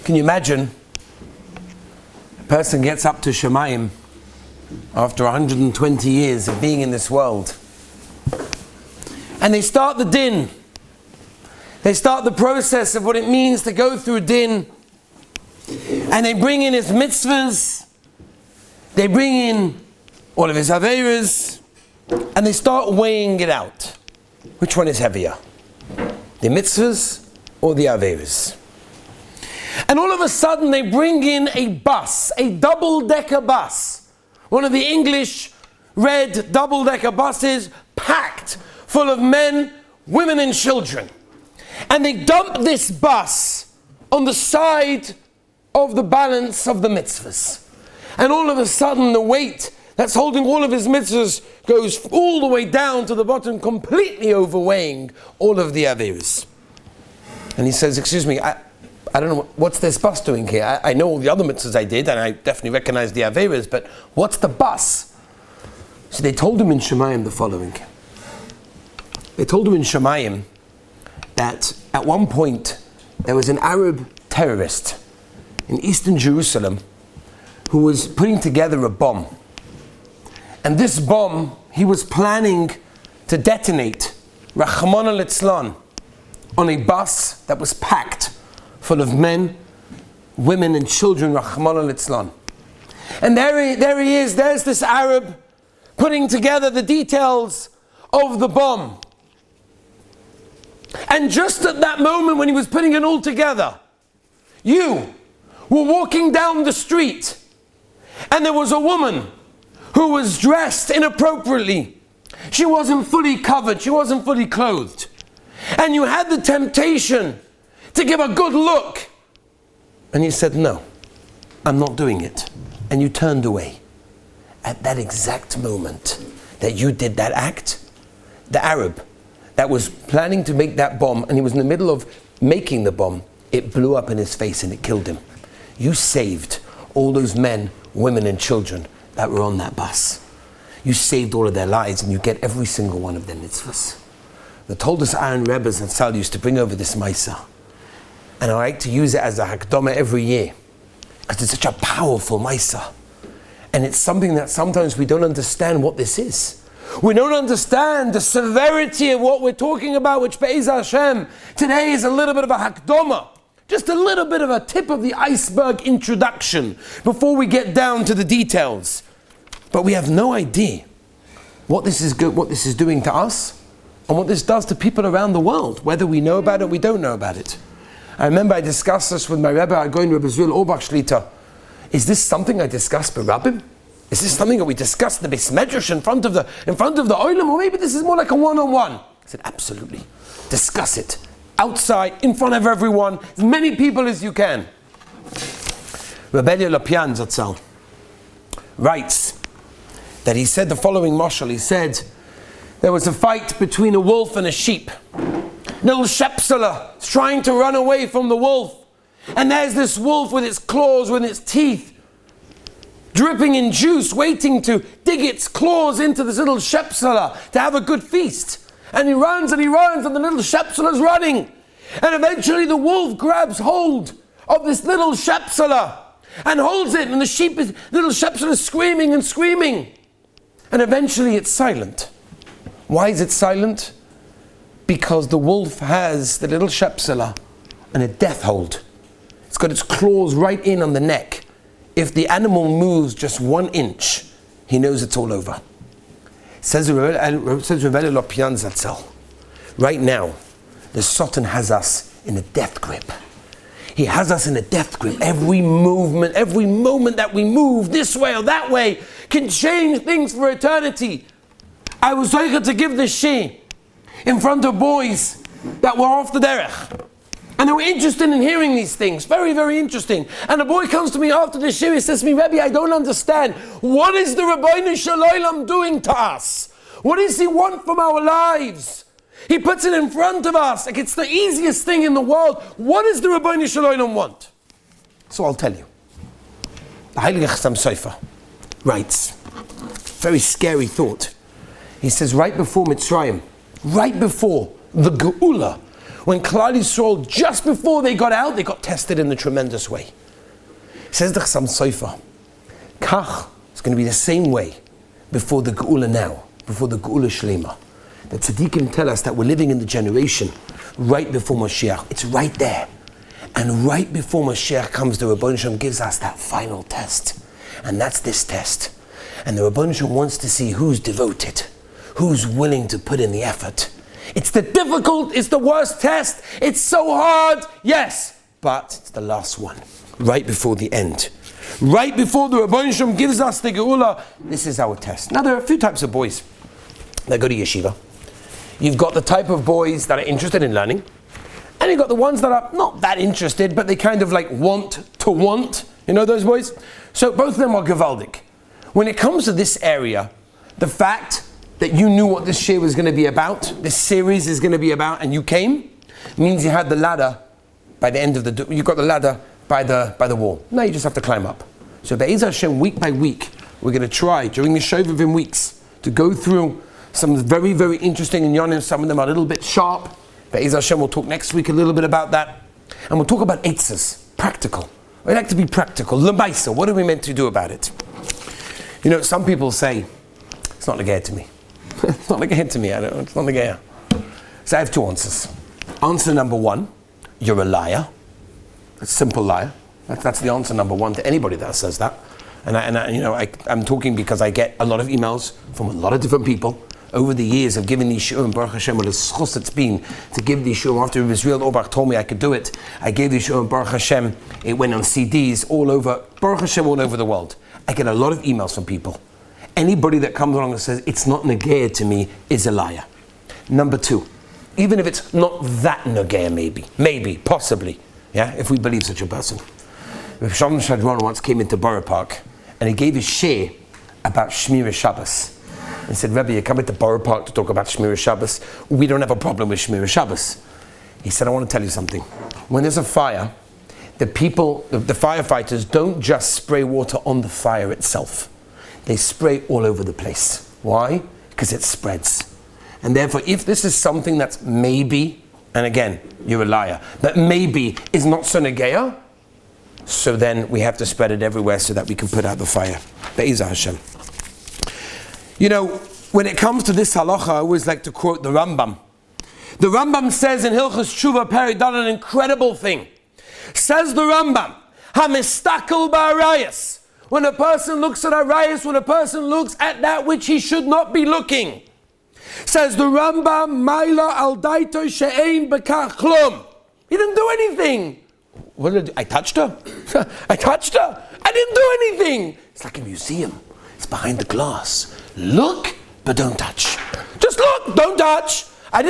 Can you imagine? A person gets up to Shemayim after 120 years of being in this world, and they start the din. They start the process of what it means to go through din, and they bring in his mitzvahs, they bring in all of his aveiros, and they start weighing it out. Which one is heavier? The mitzvahs or the aveiros? And all of a sudden they bring in a bus, a double-decker bus. One of the English red double-decker buses, packed full of men, women and children. And they dump this bus on the side of the balance of the mitzvahs. And all of a sudden the weight that's holding all of his mitzvahs goes all the way down to the bottom, completely overweighing all of the aveiros. And he says, excuse me, I don't know, what's this bus doing here? I know all the other mitzvahs I did, and I definitely recognize the aveiros, but what's the bus? So they told him in Shemayim the following. They told him in Shemayim that at one point there was an Arab terrorist in eastern Jerusalem who was putting together a bomb. And this bomb he was planning to detonate, Rachmana litzlan, on a bus that was packed full of men, women and children, Rachmana litzlan. And there he is, there's this Arab putting together the details of the bomb. And just at that moment when he was putting it all together, you were walking down the street and there was a woman who was dressed inappropriately. She wasn't fully covered, she wasn't fully clothed. And you had the temptation to give a good look. And you said, no, I'm not doing it. And you turned away. At that exact moment that you did that act, the Arab that was planning to make that bomb, and he was in the middle of making the bomb, it blew up in his face and it killed him. You saved all those men, women and children that were on that bus. You saved all of their lives, and you get every single one of their mitzvahs. The Toldos Aaron Rebbes and Sal used to bring over this Maisa. And I like to use it as a hakdama every year, because it's such a powerful Maisa. And it's something that sometimes we don't understand what this is. We don't understand the severity of what we're talking about, which Be'ez Hashem today is a little bit of a hakdama. Just a little bit of a tip of the iceberg introduction before we get down to the details. But we have no idea what this is good, what this is doing to us, and what this does to people around the world, whether we know about it or we don't know about it. I remember I discussed this with my Rebbe, I go in Rebbe Zul Orbach Shlita. Is this something I discussed by Rabbim? Is this something that we discussed in the Beis Medrash in front of the Olam? Or maybe this is more like a one-on-one? I said, absolutely. Discuss it. Outside, in front of everyone, as many people as you can. Rebbe Lopian Zatzal writes that he said the following mashal. He said, there was a fight between a wolf and a sheep. Little Shepsela is trying to run away from the wolf. And there's this wolf with its claws, with its teeth, dripping in juice, waiting to dig its claws into this little Shepsela to have a good feast. And he runs, and the little Shepsela is running. And eventually the wolf grabs hold of this little Shepsela and holds it, and little Shepsela is screaming and screaming. And eventually it's silent. Why is it silent? Because the wolf has the little Shepsela and a death hold. It's got its claws right in on the neck. If the animal moves just 1 inch, he knows it's all over. Says Rebbe Lopian Zatzal, right now, the Satan has us in a death grip. He has us in a death grip. Every movement, every moment that we move this way or that way can change things for eternity. I was trying to give this shir in front of boys that were off the derech. And they were interested in hearing these things. Very, very interesting. And a boy comes to me after the shir, he says to me, Rebbe, I don't understand. What is the Rabbeinu Shalom doing to us? What does he want from our lives? He puts it in front of us like it's the easiest thing in the world. What does the Rabbeinu Shalom want? So I'll tell you. The Heilige Chassam Sofer writes, very scary thought. He says right before Mitzrayim, right before the Geula, when Klal Yisrael, just before they got out, they got tested in a tremendous way. Says the Chassam Sofer, Kach is going to be the same way before the Geula now, before the Geula Shlema. The tzaddikim tell us that we're living in the generation right before Mashiach. It's right there. And right before Mashiach comes, the Rebbeinu Shalom gives us that final test. And that's this test. And the Rebbeinu Shalom wants to see who's devoted, who's willing to put in the effort. It's the difficult, it's the worst test. It's so hard, yes. But it's the last one, right before the end. Right before the Rebbeinu Shalom gives us the Geula, this is our test. Now there are a few types of boys that go to yeshiva. You've got the type of boys that are interested in learning, and you've got the ones that are not that interested, but they kind of like want. You know those boys? So both of them are gewaldig. When it comes to this area, the fact that you knew what this shir was going to be about, this series is going to be about, and you came, means you had the ladder by the end of you got the ladder by the wall. Now you just have to climb up. So Be'ez Hashem, week by week, we're going to try during the Shovovim weeks to go through some very, very interesting inyanim. Some of them are a little bit sharp. Be'ez Hashem, we'll talk next week a little bit about that. And we'll talk about eitzes, practical. We like to be practical. L'maisa, what are we meant to do about it? You know, some people say, it's not negaya to me. It's not negaya to me, it's not negaya. So I have two answers. Answer number one, you're a liar. A simple liar. That's the answer number one to anybody that says that. And I'm talking because I get a lot of emails from a lot of different people over the years of giving these shiurim. Baruch Hashem, what a schus it's been to give these shiurim. After Israel Orbach told me I could do it, I gave these shiurim. Baruch Hashem, it went on CDs all over, Baruch Hashem, all over the world. I get a lot of emails from people. Anybody that comes along and says it's not negaya to me is a liar. Number two, even if it's not that negaya, maybe, possibly, yeah, if we believe such a person. Shovovim Shadron once came into Borough Park and he gave a shir about Shmira Shabbos. He said, Rebbe, you come into Borough Park to talk about Shmira Shabbos. We don't have a problem with Shmira Shabbos. He said, I want to tell you something. When there's a fire, the firefighters don't just spray water on the fire itself. They spray all over the place. Why? Because it spreads. And therefore, if this is something that's maybe, and again, you're a liar, but maybe is not so negaya, so then we have to spread it everywhere so that we can put out the fire. Be'ez Hashem. You know, when it comes to this halacha, I always like to quote the Rambam. The Rambam says in Hilchos Tshuva Peri done an incredible thing. Says the Rambam, Hamistakel ba'arayas. When a person looks at arayas, when a person looks at that which he should not be looking. Says the Rambam, Maila al daito she'ein bekach klum. He didn't do anything. What did I do? I touched her. I touched her. I didn't do anything. It's like a museum. It's behind the glass. Look, but don't touch. Just look, don't touch. I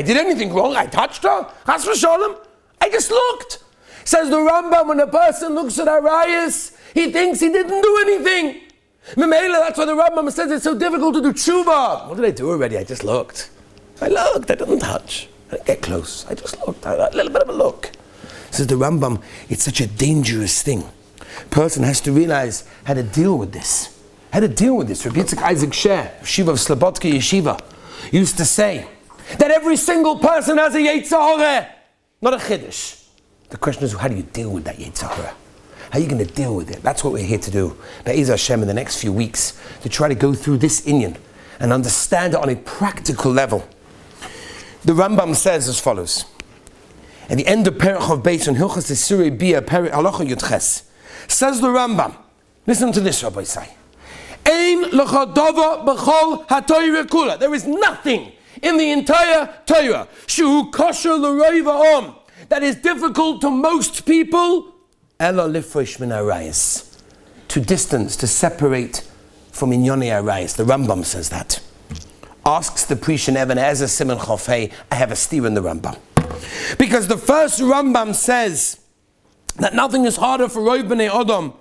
did anything wrong. I touched her. Chas v'sholem. I just looked. Says the Rambam, when a person looks at arayas, he thinks he didn't do anything. Memela, that's why the Rambam says it's so difficult to do tshuva. What did I do already? I just looked. I didn't touch. I didn't get close. I just looked. A little bit of a look. Says the Rambam, it's such a dangerous thing. Person has to realize how to deal with this. How to deal with this. Rabbi Yitzchak Isaac Sher, Yeshiva of Slobodka Yeshiva, used to say that every single person has a Yetzer Hara, not a Chiddush. The question is, how do you deal with that Yetzer Hara? How are you going to deal with it? That's what we're here to do. Be'ez Hashem in the next few weeks, to try to go through this inyan and understand it on a practical level. The Rambam says as follows. At the end of Perich of Beis on Hilchos Isurei Bia Perich Halacha Yudches, says the Rambam, listen to this, Rabbi Say. Ein lecha dava b'chol haTorah kula. There is nothing in the entire Torah shehu kosher l'rov ha'am that is difficult to most people. Ela lifresh min arayis, to distance, to separate from inyonei arayis. The Rambam says that. Asks the Prishan Even HaEzer Siman Chofei, I have a steer in the Rambam. Because the first Rambam says that nothing is harder for Rov B'nei Adam.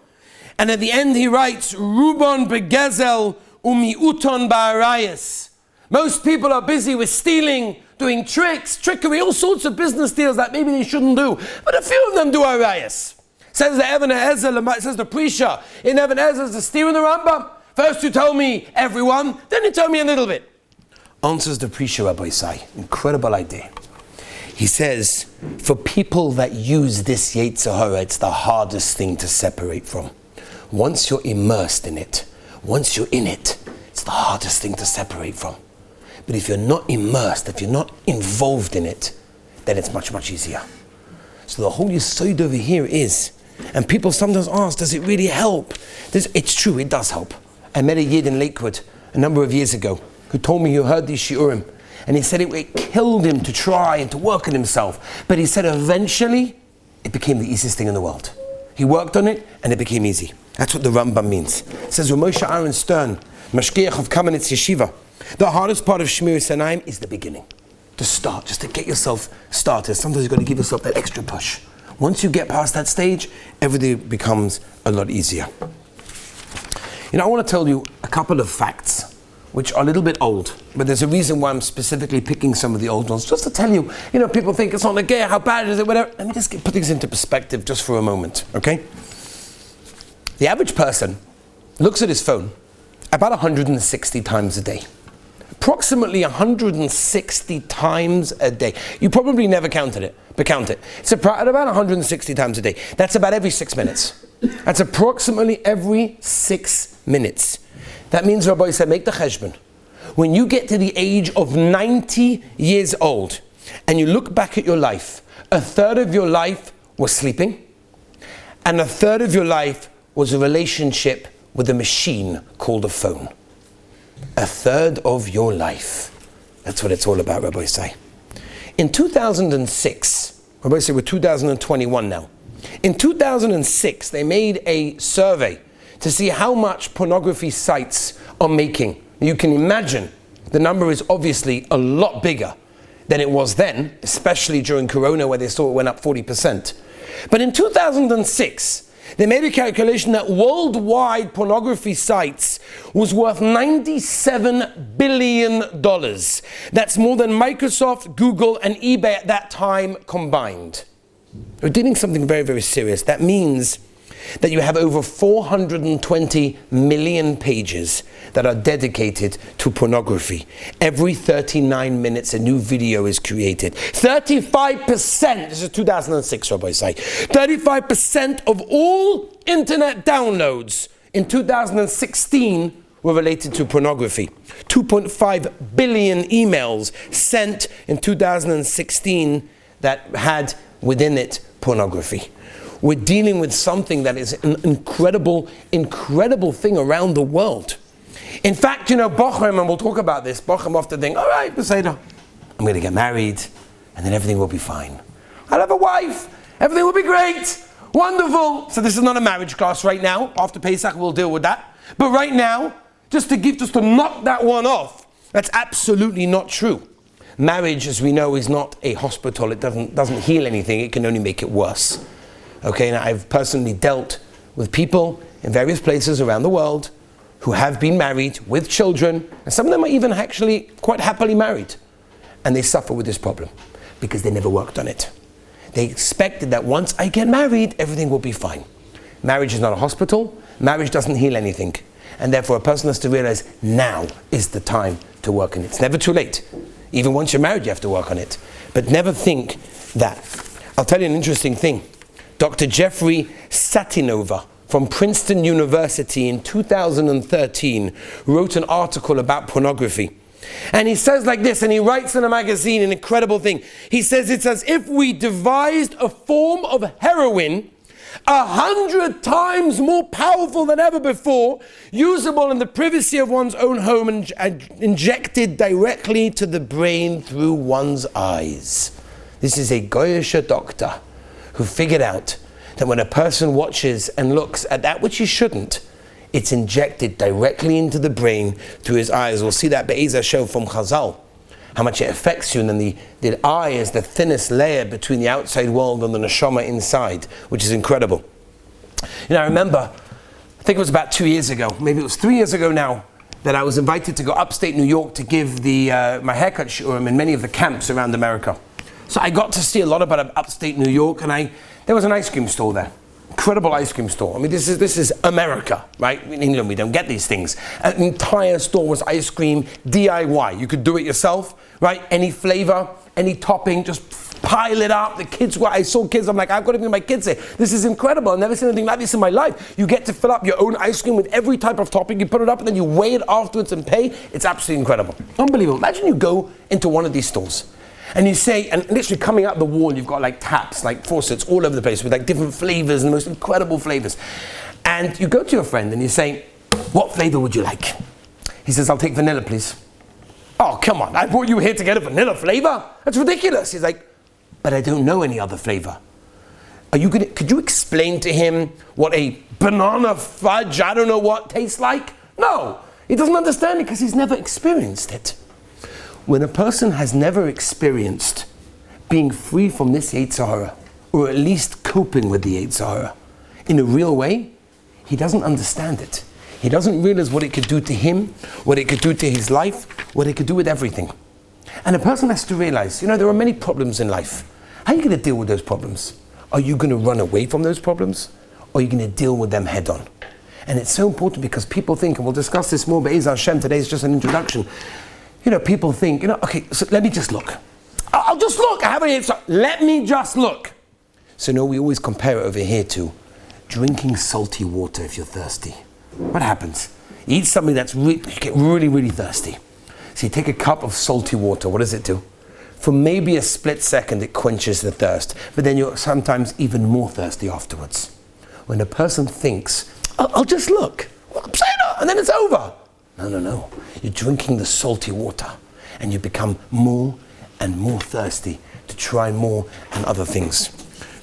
And at the end he writes, Ruban begezel umiuton ba'arayis. Most people are busy with stealing, doing tricks, trickery, all sorts of business deals that maybe they shouldn't do. But a few of them do arayis. Says the Even HaEzer, says the Prisha, in Even HaEzer is the steer in the Rambam. First you tell me everyone, then you tell me a little bit. Answers the Prisha, Rabbi Say. Incredible idea. He says, for people that use this Yetzer Hara, it's the hardest thing to separate from. Once you're immersed in it, once you're in it, it's the hardest thing to separate from. But if you're not immersed, if you're not involved in it, then it's much, much easier. So the whole yesod over here is, and people sometimes ask, does it really help? It's true, it does help. I met a Yid in Lakewood a number of years ago who told me he heard these shiurim, and he said it killed him to try and to work on himself. But he said eventually it became the easiest thing in the world. He worked on it and it became easy. That's what the Rambam means. It says, Moshe Aaron Stern, Mashgiach of Kamenetz Yeshiva, the hardest part of Shmir Sanaim is the beginning. To start, just to get yourself started. Sometimes you've got to give yourself that extra push. Once you get past that stage, everything becomes a lot easier. I want to tell you a couple of facts which are a little bit old, but there's a reason why I'm specifically picking some of the old ones, just to tell you, people think it's not like, how bad is it, whatever. Let me just put things into perspective just for a moment, okay? The average person looks at his phone about 160 times a day. Approximately 160 times a day. You probably never counted it, but count it. It's about 160 times a day. That's about every 6 minutes. That's approximately every 6 minutes. That means, Rabbi said, make the cheshbon. When you get to the age of 90 years old, and you look back at your life, a third of your life was sleeping, and a third of your life was a relationship with a machine called a phone. A third of your life. That's what it's all about, Rabbi say. In 2006, Rabbi say we're 2021 now. In 2006, they made a survey to see how much pornography sites are making. You can imagine the number is obviously a lot bigger than it was then, especially during Corona where they saw it went up 40%. But in 2006, they made a calculation that worldwide pornography sites was worth $97 billion. That's more than Microsoft, Google, and eBay at that time combined. We're dealing with something very, very serious. That means that you have over 420 million pages that are dedicated to pornography. Every 39 minutes a new video is created. 35%, this is 2006, Rabbi say, 35% of all internet downloads in 2016 were related to pornography. 2.5 billion emails sent in 2016 that had within it pornography. We're dealing with something that is an incredible, incredible thing around the world. In fact, Bochum, and we'll talk about this, Bochum often think, all right, Beseder, I'm going to get married, and then everything will be fine. I'll have a wife, everything will be great, wonderful. So this is not a marriage class right now. After Pesach, we'll deal with that. But right now, just to knock that one off, that's absolutely not true. Marriage, as we know, is not a hospital. It doesn't heal anything. It can only make it worse. Okay, now I've personally dealt with people in various places around the world who have been married with children, and some of them are even actually quite happily married, and they suffer with this problem because they never worked on it. They expected that once I get married, everything will be fine. Marriage is not a hospital. Marriage doesn't heal anything, and therefore a person has to realize now is the time to work on it. It's never too late. Even once you're married, you have to work on it, but never think that. I'll tell you an interesting thing. Dr. Jeffrey Satinova from Princeton University in 2013 wrote an article about pornography. And he says like this, and he writes in a magazine an incredible thing. He says it's as if we devised a form of heroin 100 times more powerful than ever before, usable in the privacy of one's own home and injected directly to the brain through one's eyes. This is a Goyish doctor who figured out that when a person watches and looks at that which he shouldn't, it's injected directly into the brain through his eyes. We'll see that Be'ezah show from Chazal, how much it affects you, and then the eye is the thinnest layer between the outside world and the neshama inside, which is incredible. I remember, I think it was about 2 years ago, maybe it was 3 years ago now, that I was invited to go upstate New York to give my haircut shiurim in many of the camps around America. So I got to see a lot about upstate New York, and there was an ice cream store there. Incredible ice cream store. I mean, this is America, right? In England, we don't get these things. An entire store was ice cream, DIY. You could do it yourself, right? Any flavor, any topping, just pile it up. The kids, I saw kids, I'm like, I've got to bring my kids here. This is incredible. I've never seen anything like this in my life. You get to fill up your own ice cream with every type of topping. You put it up and then you weigh it afterwards and pay. It's absolutely incredible. Unbelievable. Imagine you go into one of these stores and you say, and literally coming out the wall, you've got like taps, like faucets all over the place with like different flavors and the most incredible flavors. And you go to your friend and you say, what flavor would you like? He says, I'll take vanilla, please. Oh, come on, I brought you here to get a vanilla flavor? That's ridiculous. He's like, but I don't know any other flavor. Could you explain to him what a banana fudge, I don't know what, tastes like? No, he doesn't understand it because he's never experienced it. When a person has never experienced being free from this Yetzer Hara, or at least coping with the Yetzer Hara in a real way, he doesn't understand it. He doesn't realize what it could do to him, what it could do to his life, what it could do with everything. And a person has to realize, there are many problems in life. How are you going to deal with those problems? Are you going to run away from those problems? Or are you going to deal with them head on? And it's so important because people think, and we'll discuss this more, but Be'ez Hashem, today is just an introduction. People think, okay, so let me just look. I'll just look. I haven't answered. Let me just look. So we always compare it over here to drinking salty water if you're thirsty. What happens? You eat something you get really, really thirsty. So you take a cup of salty water. What does it do? For maybe a split second, it quenches the thirst. But then you're sometimes even more thirsty afterwards. When a person thinks, I'll just look. And then it's over. No. You're drinking the salty water. And you become more and more thirsty to try more and other things.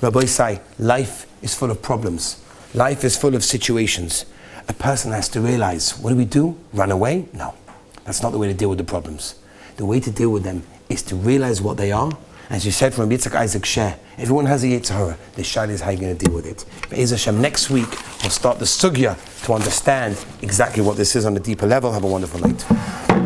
Rabbi say, life is full of problems. Life is full of situations. A person has to realize, what do? Run away? No. That's not the way to deal with the problems. The way to deal with them is to realize what they are. As you said from Yitzhak Isaac Sher, everyone has a Yetzer Hara. The shayla is how you're going to deal with it. Be'ez Hashem, next week we'll start the sugya to understand exactly what this is on a deeper level. Have a wonderful night.